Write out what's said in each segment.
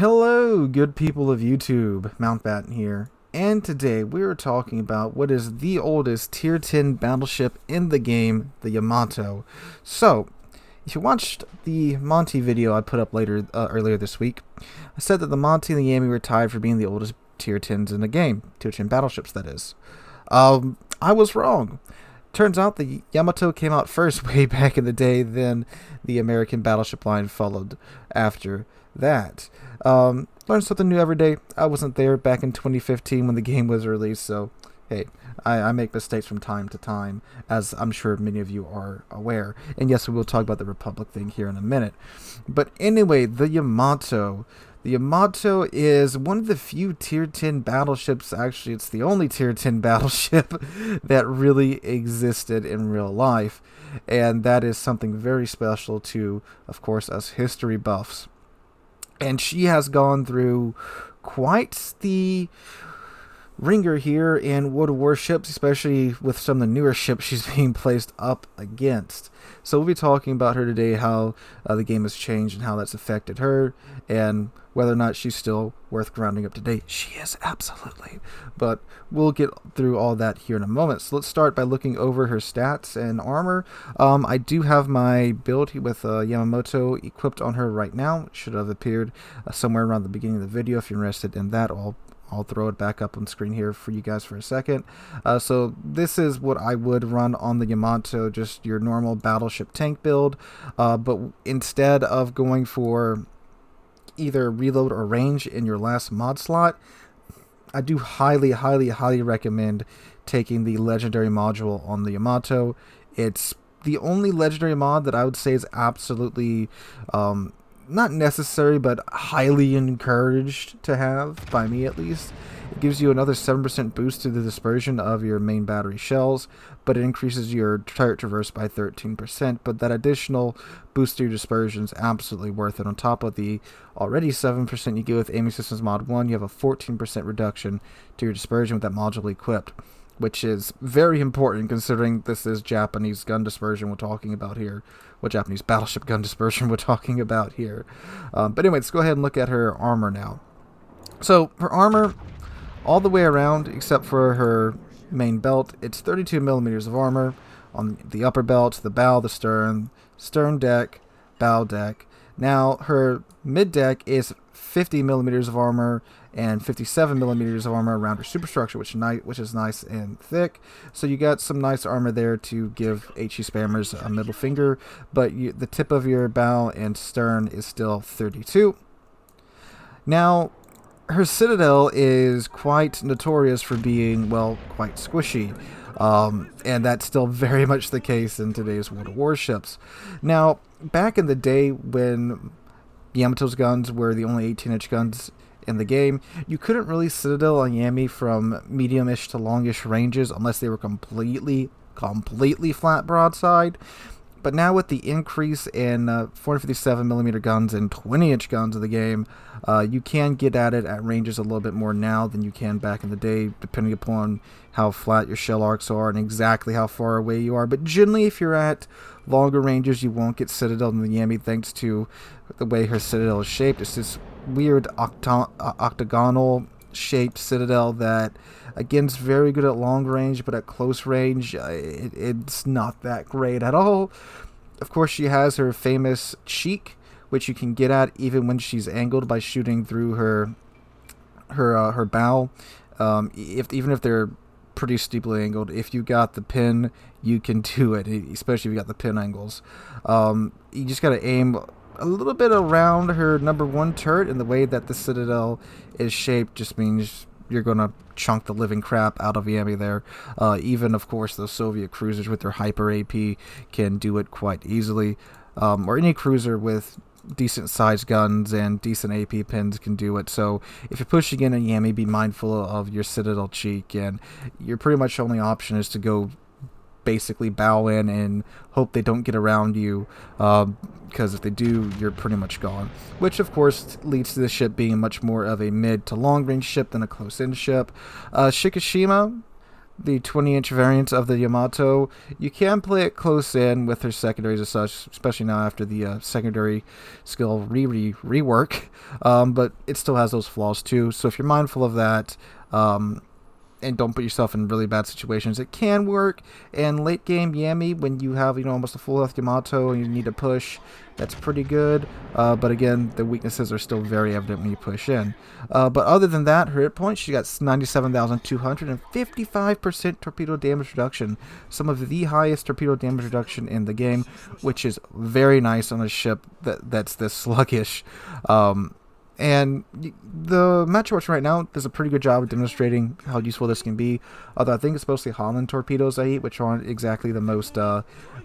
Hello, good people of YouTube. Mountbatten here, and today we are talking about what is the oldest Tier 10 battleship in the game, the Yamato. So, if you watched the Monty video I put up earlier this week, I said that the Monty and the Yami were tied for being the oldest Tier 10s in the game, Tier 10 battleships, that is. I was wrong. Turns out the Yamato came out first way back in the day, then the American battleship line followed after that. Learn something new every day. I wasn't there back in 2015 when the game was released, so hey, I make mistakes from time to time, as I'm sure many of you are aware. And yes, we will talk about the Republic thing here in a minute. But anyway, the Yamato. The Yamato is one of the few Tier 10 battleships, actually it's the only Tier 10 battleship that really existed in real life. And that is something very special to, of course, us history buffs. And she has gone through quite the ringer here in World of Warships, especially with some of the newer ships she's being placed up against. So we'll be talking about her today, how the game has changed and how that's affected her, and whether or not she's still worth grounding up to date. She is, absolutely. But we'll get through all that here in a moment. So let's start by looking over her stats and armor. I do have my build with Yamamoto equipped on her right now. It should have appeared somewhere around the beginning of the video. If you're interested in that, I'll throw it back up on screen here for you guys for a second. So this is what I would run on the Yamato, just your normal battleship tank build. But instead of going for either reload or range in your last mod slot, I do highly recommend taking the legendary module on the Yamato. It's the only legendary mod that I would say is absolutely not necessary, but highly encouraged to have, by me at least. It gives you another 7% boost to the dispersion of your main battery shells, but it increases your turret traverse by 13%, but that additional boost to your dispersion is absolutely worth it. On top of the already 7% you get with Aiming Systems Mod 1, you have a 14% reduction to your dispersion with that module equipped, which is very important considering this is Japanese gun dispersion we're talking about here. What Japanese battleship gun dispersion we're talking about here. But anyway, let's go ahead and look at her armor now. So her armor, all the way around except for her main belt, it's 32 millimeters of armor on the upper belt, the bow, the stern deck, bow deck. Now her mid deck is 50 millimeters of armor and 57 millimeters of armor around her superstructure, which is nice and thick. So you got some nice armor there to give HE spammers a middle finger, but the tip of your bow and stern is still 32. Now, her citadel is quite notorious for being, well, quite squishy. And that's still very much the case in today's World of Warships. Now, back in the day when Yamato's guns were the only 18-inch guns in the game, you couldn't really citadel on Yami from medium-ish to longish ranges unless they were completely flat broadside. But now with the increase in 457mm guns and 20-inch guns of the game, you can get at it at ranges a little bit more now than you can back in the day, depending upon how flat your shell arcs are and exactly how far away you are. But generally, if you're at longer ranges, you won't get citadel in the Yami thanks to the way her citadel is shaped. It's this weird octagonal shaped citadel that, again, is very good at long range, but at close range, it's not that great at all. Of course, she has her famous cheek, which you can get at even when she's angled by shooting through her bow. Even if they're pretty steeply angled, if you got the pin, you can do it, especially if you got the pin angles. You just got to aim a little bit around her number 1 turret, and the way that the citadel is shaped just means you're going to chunk the living crap out of Yami there. Even, of course, those Soviet cruisers with their hyper AP can do it quite easily. Or any cruiser with decent sized guns and decent AP pins can do it. So if you're pushing in a Yami, be mindful of your citadel cheek, and your pretty much only option is to go basically bow in and hope they don't get around you, because if they do, you're pretty much gone, which of course leads to the ship being much more of a mid to long range ship than a close in ship. Shikishima, the 20-inch variant of the Yamato. You can play it close in with her secondaries and such, especially now after the secondary skill rework. But it still has those flaws too. So if you're mindful of that, and don't put yourself in really bad situations, it can work. And late game Yami, when you have almost a full health Yamato and you need to push, that's pretty good. But again, the weaknesses are still very evident when you push in. But other than that, her hit points, she got 97,200 and 55% torpedo damage reduction. Some of the highest torpedo damage reduction in the game, which is very nice on a ship that's this sluggish. And the Metroworks right now does a pretty good job of demonstrating how useful this can be. Although I think it's mostly Holland torpedoes I eat, which aren't exactly the most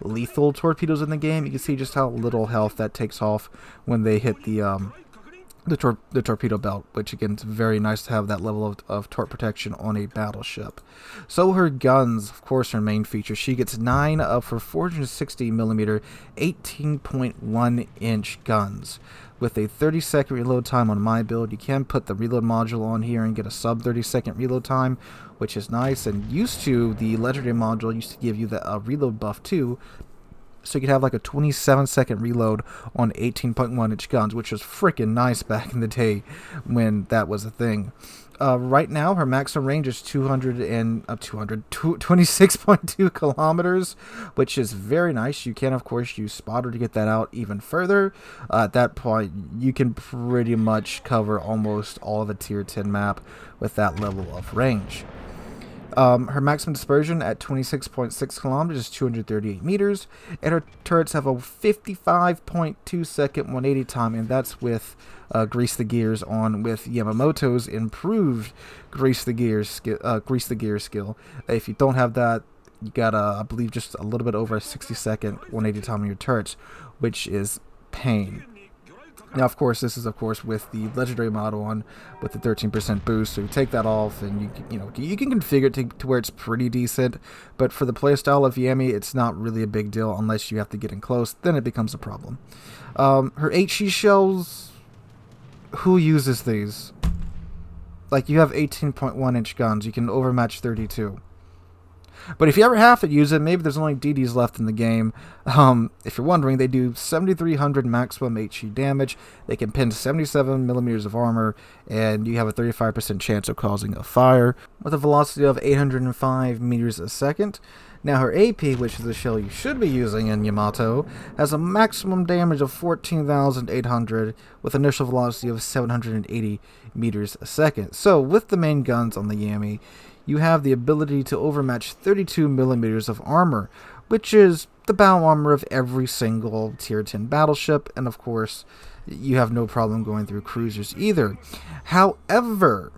lethal torpedoes in the game. You can see just how little health that takes off when they hit the torpedo belt, which again, it's very nice to have that level of torp protection on a battleship. So her guns, of course, her main feature. She gets 9 of her 460mm 18.1-inch guns. With a 30-second reload time on my build, you can put the reload module on here and get a sub 30-second reload time, which is nice. And used to, the legendary module used to give you the reload buff too, so you could have like a 27-second reload on 18.1-inch guns, which was freaking nice back in the day when that was a thing. Right now, her maximum range is 26.2 kilometers, which is very nice. You can, of course, use spotter to get that out even further. At that point, you can pretty much cover almost all of the Tier 10 map with that level of range. Her maximum dispersion at 26.6 kilometers is 238 meters, and her turrets have a 55.2 second 180 time, and that's with grease the gears on with Yamamoto's improved grease the gears skill. If you don't have that, you got I believe just a little bit over a 60 second 180 time on your turrets, which is pain. Now, of course, this is with the legendary model on with the 13% boost. So you take that off, and you can configure it to where it's pretty decent. But for the playstyle of Yami, it's not really a big deal unless you have to get in close. Then it becomes a problem. Her HE shells. Who uses these? Like, you have 18.1-inch guns. You can overmatch 32. But if you ever have to use it, maybe there's only DDs left in the game. If you're wondering, they do 7,300 maximum HE damage. They can pin 77mm of armor, and you have a 35% chance of causing a fire with a velocity of 805 meters a second. Now her AP, which is the shell you should be using in Yamato, has a maximum damage of 14,800 with initial velocity of 780 meters a second. So with the main guns on the Yami, you have the ability to overmatch 32mm of armor, which is the bow armor of every single Tier 10 battleship, and of course, you have no problem going through cruisers either. However,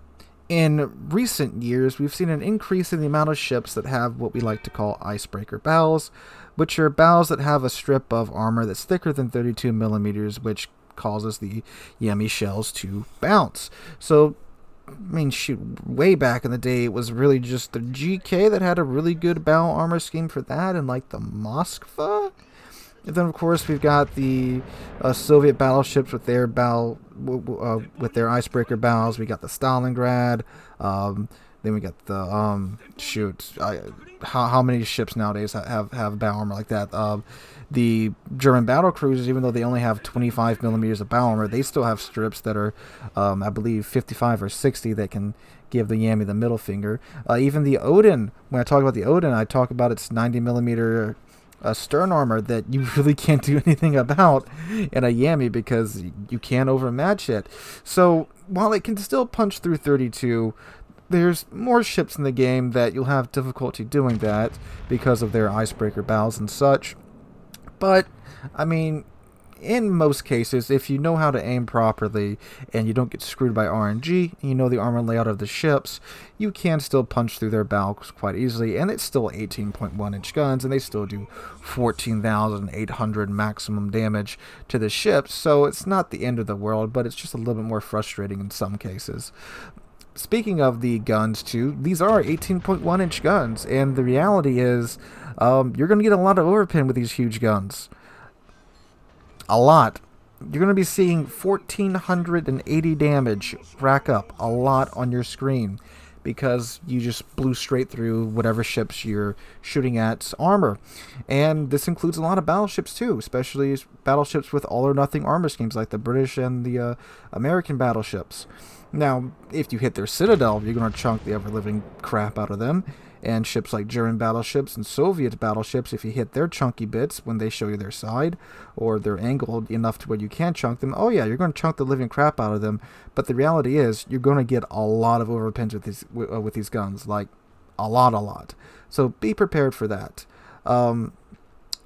in recent years, we've seen an increase in the amount of ships that have what we like to call icebreaker bows, which are bows that have a strip of armor that's thicker than 32mm, which causes the Yami shells to bounce. So, I mean, shoot, way back in the day, it was really just the GK that had a really good bow armor scheme for that, and like the Moskva. And then, of course, we've got the Soviet battleships with their with their icebreaker bows. We got the Stalingrad. Then we got the how many ships nowadays have bow armor like that? The German battle cruisers, even though they only have 25mm of bow armor, they still have strips that are, I believe, 55 or 60 that can give the Yami the middle finger. Even the Odin, when I talk about the Odin, I talk about its 90mm stern armor that you really can't do anything about in a Yami because you can't overmatch it. So while it can still punch through 32, there's more ships in the game that you'll have difficulty doing that because of their icebreaker bows and such. But, I mean, in most cases, if you know how to aim properly and you don't get screwed by RNG, and you know the armor layout of the ships, you can still punch through their bows quite easily, and it's still 18.1-inch guns, and they still do 14,800 maximum damage to the ships, so it's not the end of the world, but it's just a little bit more frustrating in some cases. Speaking of the guns, too, these are 18.1-inch guns, and the reality is you're going to get a lot of overpin with these huge guns. A lot. You're going to be seeing 1,480 damage rack up a lot on your screen because you just blew straight through whatever ships you're shooting at's armor. And this includes a lot of battleships too, especially battleships with all or nothing armor schemes like the British and the American battleships. Now, if you hit their citadel, you're going to chunk the ever-living crap out of them. And ships like German battleships and Soviet battleships, if you hit their chunky bits when they show you their side, or they're angled enough to where you can chunk them, oh yeah, you're going to chunk the living crap out of them. But the reality is, you're going to get a lot of overpins with these guns, like a lot. So be prepared for that. Now,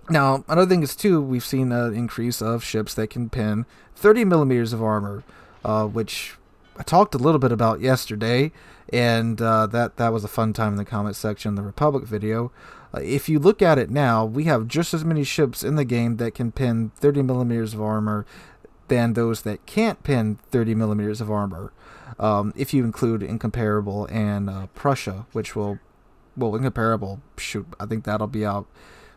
another thing is too, we've seen an increase of ships that can pin 30 millimeters of armor, which I talked a little bit about yesterday, and that was a fun time in the comment section, the Republic video. If you look at it now, we have just as many ships in the game that can pin 30 millimeters of armor than those that can't pin 30 millimeters of armor. If you include Incomparable and Prussia, which Incomparable, shoot, I think that'll be out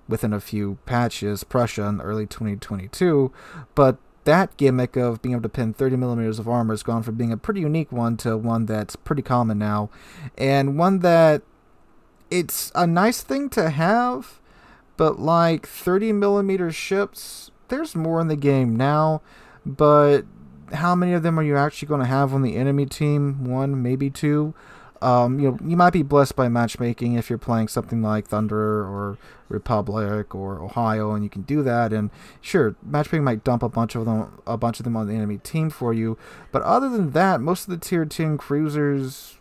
within a few patches, Prussia in early 2022, but that gimmick of being able to pin 30 millimeters of armor has gone from being a pretty unique one to one that's pretty common now, and one that it's a nice thing to have, but like 30 millimeter ships, there's more in the game now, but how many of them are you actually going to have on the enemy team? One, maybe two. You might be blessed by matchmaking if you're playing something like Thunder or Republic or Ohio, and you can do that. And sure, matchmaking might dump a bunch of them on the enemy team for you. But other than that, most of the tier 10 cruisers,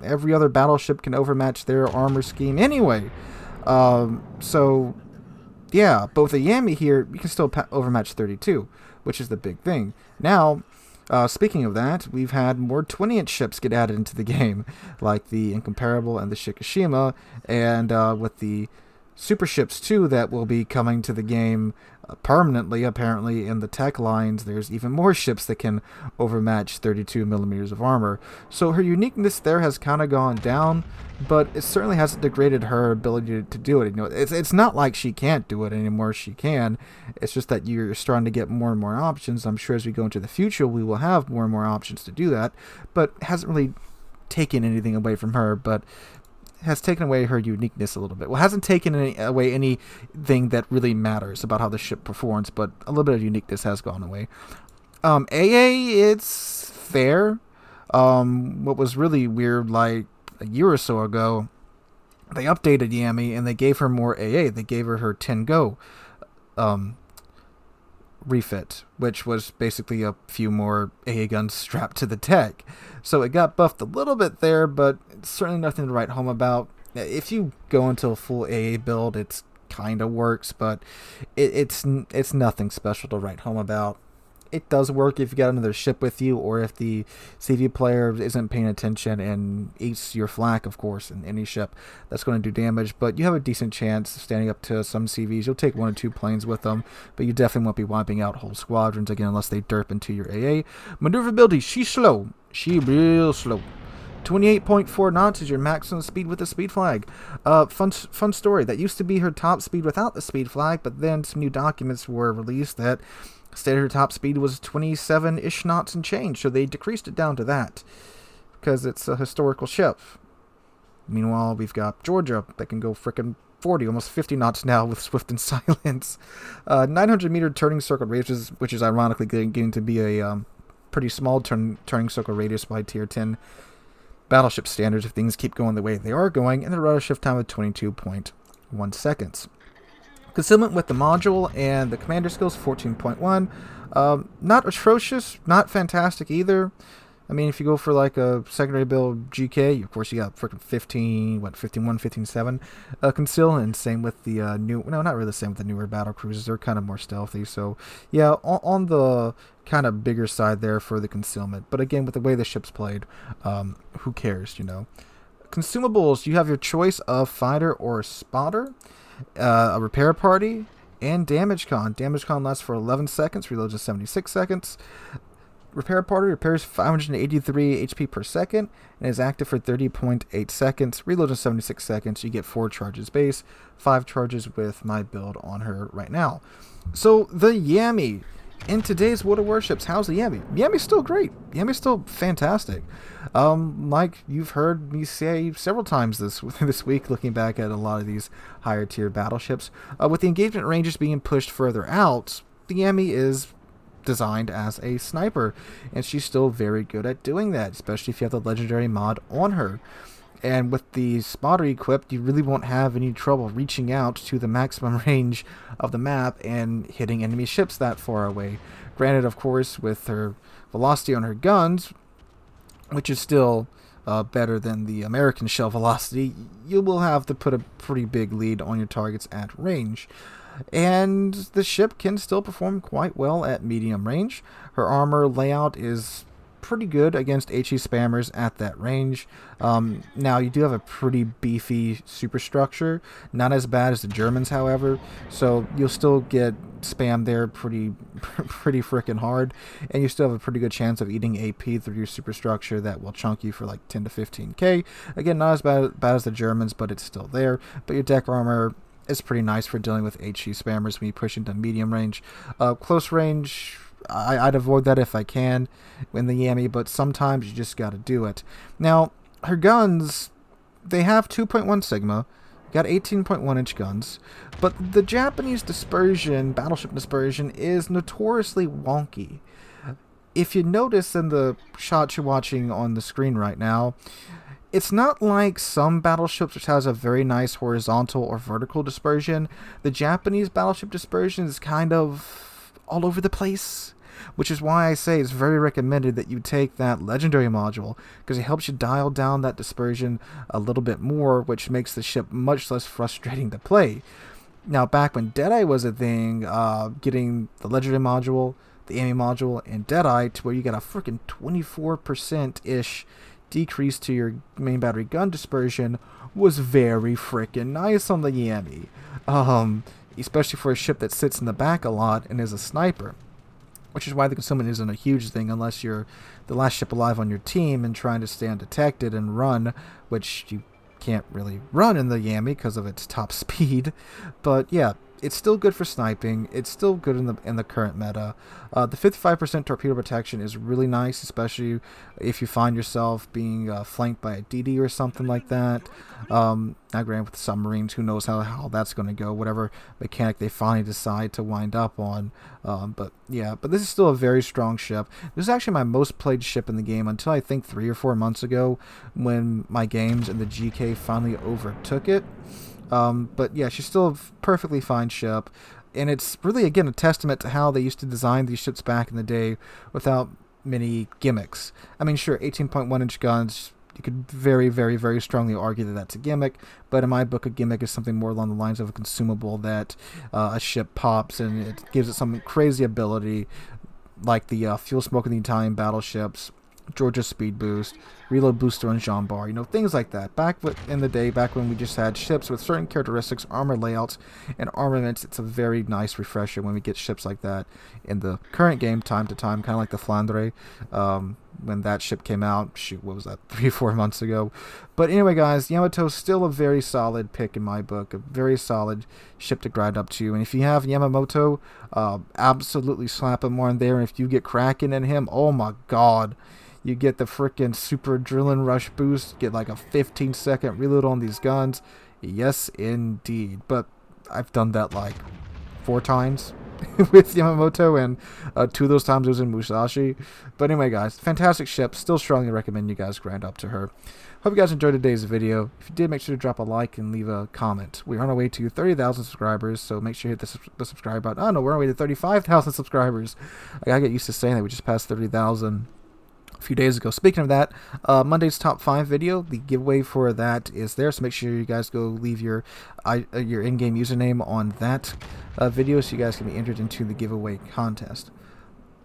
every other battleship can overmatch their armor scheme anyway. So yeah, but with a Yami here, you can still overmatch 32, which is the big thing. Now, speaking of that, we've had more 20-inch ships get added into the game, like the Incomparable and the Shikishima, and with the super ships too that will be coming to the game permanently, apparently, in the Techlines, there's even more ships that can overmatch 32 millimeters of armor. So her uniqueness there has kind of gone down, but it certainly hasn't degraded her ability to do it. It's not like she can't do it anymore. She can. It's just that you're starting to get more and more options. I'm sure as we go into the future, we will have more and more options to do that, but hasn't really taken anything away from her, but has taken away her uniqueness a little bit. Well, hasn't taken away anything that really matters about how the ship performs, but a little bit of uniqueness has gone away. AA, it's fair. What was really weird, like a year or so ago, they updated Yami and they gave her more AA. They gave her 10 Go refit, which was basically a few more AA guns strapped to the tech. So it got buffed a little bit there, but it's certainly nothing to write home about. If you go into a full AA build, it's kind of works, but it's nothing special to write home about. It does work if you got another ship with you, or if the CV player isn't paying attention and eats your flak, of course, in any ship. That's going to do damage, but you have a decent chance standing up to some CVs. You'll take 1 or 2 planes with them, but you definitely won't be wiping out whole squadrons, again, unless they derp into your AA. Maneuverability, she's slow. She real slow. 28.4 knots is your maximum speed with the speed flag. Fun story. That used to be her top speed without the speed flag, but then some new documents were released that stated her top speed was 27-ish knots and change, so they decreased it down to that because it's a historical ship. Meanwhile, we've got Georgia that can go frickin' 40, almost 50 knots now with Swift and Silence. 900-meter turning circle radius, which is ironically getting to be a pretty small turning circle radius by tier 10 battleship standards if things keep going the way they are going, and the rudder shift time of 22.1 seconds. Concealment with the module and the commander skills 14.1. Not atrocious, not fantastic either. I mean, if you go for like a secondary build GK, of course you got freaking 15.1, 15.7 conceal, and same with the not really the same with the newer battle cruisers. They're kind of more stealthy, so yeah, on the kind of bigger side there for the concealment. But again, with the way the ship's played, who cares, Consumables, you have your choice of fighter or spotter, a repair party, and damage con. Damage con lasts for 11 seconds, reloads in 76 seconds. Repair party repairs 583 HP per second and is active for 30.8 seconds. Reloads in 76 seconds. You get 4 charges base, 5 charges with my build on her right now. So the Yami In today's World of Warships, how's the Yami? Yami's still great. Yami's still fantastic. Like you've heard me say several times this week, looking back at a lot of these higher tier battleships, with the engagement ranges being pushed further out, the Yami is designed as a sniper, and she's still very good at doing that, especially if you have the legendary mod on her. And with the spotter equipped, you really won't have any trouble reaching out to the maximum range of the map and hitting enemy ships that far away. Granted, of course, with her velocity on her guns, which is still better than the American shell velocity, you will have to put a pretty big lead on your targets at range. And the ship can still perform quite well at medium range. Her armor layout is pretty good against HE spammers at that range. Now you do have a pretty beefy superstructure, not as bad as the Germans, however, so you'll still get spam there pretty freaking hard, and you still have a pretty good chance of eating AP through your superstructure that will chunk you for like 10 to 15k. Again, not as bad as the Germans, but it's still there. But your deck armor is pretty nice for dealing with HE spammers when you push into medium range. Close range, I'd avoid that if I can in the Yami, but sometimes you just gotta do it. Now, her guns, they have 2.1 Sigma, got 18.1 inch guns, but the Japanese dispersion, battleship dispersion, is notoriously wonky. If you notice in the shot you're watching on the screen right now, it's not like some battleships which has a very nice horizontal or vertical dispersion. The Japanese battleship dispersion is kind of all over the place, which is why I say it's very recommended that you take that legendary module, because it helps you dial down that dispersion a little bit more, which makes the ship much less frustrating to play. Now, back when Deadeye was a thing, getting the legendary module, the Ami module, and Deadeye to where you got a freaking 24%-ish decrease to your main battery gun dispersion was very freaking nice on the Yami. Especially for a ship that sits in the back a lot and is a sniper. Which is why the concealment isn't a huge thing unless you're the last ship alive on your team and trying to stay undetected and run, which you can't really run in the Yami because of its top speed. But yeah, it's still good for sniping. It's still good in the current meta. The 55% torpedo protection is really nice, especially if you find yourself being flanked by a DD or something like that. Now, granted, with the submarines, who knows how that's going to go, whatever mechanic they finally decide to wind up on. But yeah, but this is still a very strong ship. This is actually my most played ship in the game until I think 3 or 4 months ago when my games and the GK finally overtook it. But yeah, she's still a perfectly fine ship, and it's really, again, a testament to how they used to design these ships back in the day without many gimmicks. I mean, sure, 18.1 inch guns, you could very, very, very strongly argue that that's a gimmick, but in my book, a gimmick is something more along the lines of a consumable that a ship pops, and it gives it some crazy ability, like the fuel smoke in the Italian battleships, Georgia's speed boost, reload booster on Jean Bar, things like that. Back in the day, back when we just had ships with certain characteristics, armor layouts, and armaments, it's a very nice refresher when we get ships like that in the current game time to time, kind of like the Flandre, when that ship came out, shoot, what was that, 3 or 4 months ago. But anyway, guys, Yamato's still a very solid pick in my book, a very solid ship to grind up to, and if you have Yamamoto, absolutely slap him on there, and if you get cracking in him, oh my god, you get the freaking super adrenaline rush boost, get like a 15-second reload on these guns. Yes, indeed. But I've done that like 4 times with Yamamoto, and 2 of those times it was in Musashi. But anyway, guys, fantastic ship. Still strongly recommend you guys grind up to her. Hope you guys enjoyed today's video. If you did, make sure to drop a like and leave a comment. We're on our way to 30,000 subscribers, so make sure you hit the subscribe button. Oh no, we're on our way to 35,000 subscribers. I gotta get used to saying that. We just passed 30,000 a few days ago. Speaking of that, Monday's top 5 video, the giveaway for that is there, so make sure you guys go leave your in-game username on that video so you guys can be entered into the giveaway contest.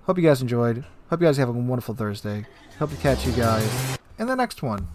Hope you guys enjoyed. Hope you guys have a wonderful Thursday. Hope to catch you guys in the next one.